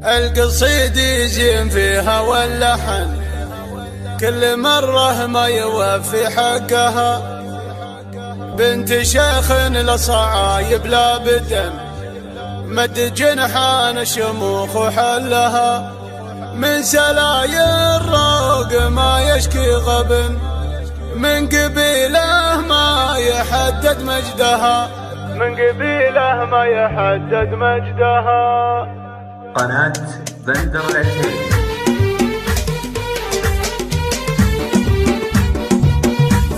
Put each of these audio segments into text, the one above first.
القصيد يزين فيها واللحن كل مرة ما يوفي حقها. بنت شيخ لصعايب لا بدم مد جنحان شموخ وحلها. من سلاي الروق ما يشكي غبن من قبيله ما يحدد مجدها. من قبيله ما يحدد مجدها. قناة بندر العتيبي.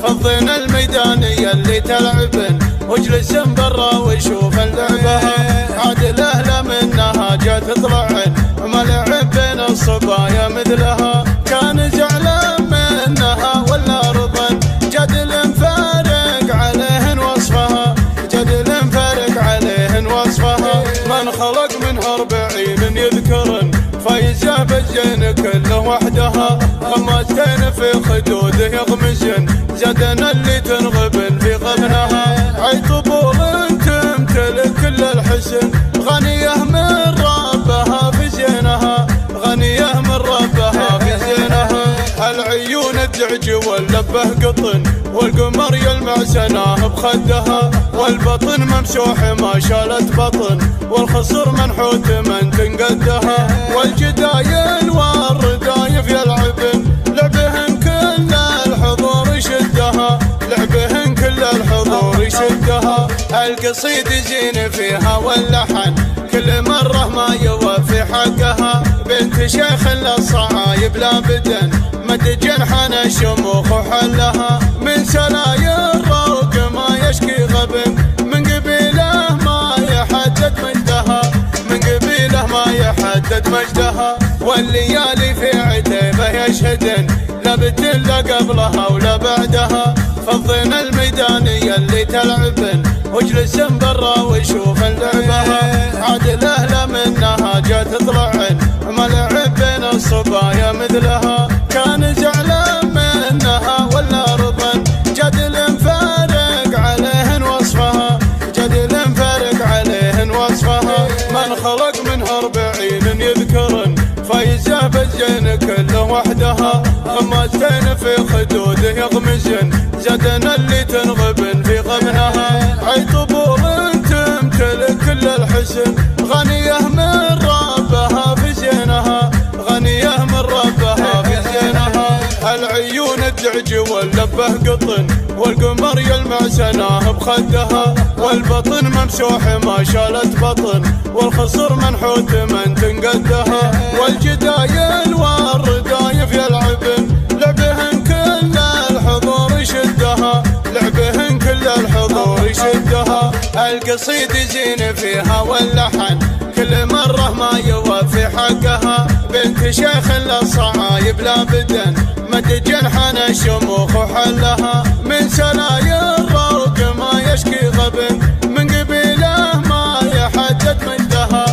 فضينا الميدان يلي تلعبن واجلس برا وشوف اللعبها. عاد الاهله منها جات تطلعن ما لعب بين الصبايا مثلها. كان زعلان منها ولا رضن جدل فارق عليهن وصفها. جدل فارق عليهن وصفها. من خلق منها 40 يذكرن فايزه بالزين كله وحدها. غمستين في خدوده يغمزن زدن اللي تنغبن في غبنها. عي طبول تمتلك كل الحسن غنيه من ربها في زينها. غنيه من ربها في زينها. العيون الدعج واللبه قطن والقمر يلمع سناه بخدها. والبطن ممسوح ما شالت بطن والخصر منحوت من تنقدها. والجدايل والردايف يلعبن لعبهن كل الحضور يشدها. لعبهن كل الحضور يشدها. القصيد زين فيها واللحن كل مرة ما يوفي حقها. بنت شيخ للصعايب لا بدن مد جنحان الشموخ وحلها. من سلاي الروق ما يشكي غبن من قبيله ما يحدد مجدها. من قبيله ما يحدد مجدها. والليالي في عتيبه يشهدن لا بدل لا قبلها ولا بعدها. فضينا الميدان يلي تلعبن واجلس برا وشوف لعبها. عاد الاهله منها جات تطلعن ما لعب بين الصبايا مثلها. كان زعلان منها ولا رضن جدل فارق عليهن وصفها. جدل فارق عليهن وصفها. من خلق منها 40 يذكرن فايزه بالزين كله وحدها. غمستين في خدوده يغمزن زدن اللي تنغبن في غبنها. عي طبول تمتلك كل الحسن غنيه من ربها في زينها. غنيه من ربها في زينها. العيون الدعج واللبه قطن والقمر يلمع سناه بخدها. والبطن ممسوح ما شالت بطن والخصر منحوت من تنقدها. والجدايل والردايف يلعبن لعبهن كل الحضور يشدها. لعبهن كل الحضور يشدها. القصيد زين فيها واللحن كل مرة ما يوفي حقها. بنت شيخ للصعايب لا بدن مد جنحان الشموخ وحلها. من سلاي الروق ما يشكي غبن من قبيله ما يحدد مجدها.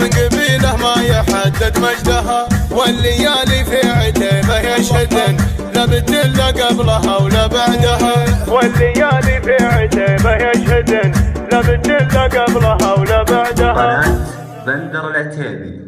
من قبيله ما يحدد مجدها. والليالي في عتيبه يشهدن لا بدل لا قبلها ولا بعدها. والليالي في عتيبه يشهدن لا بدل لا قبلها ولا بعدها. قناة بندر العتيبي.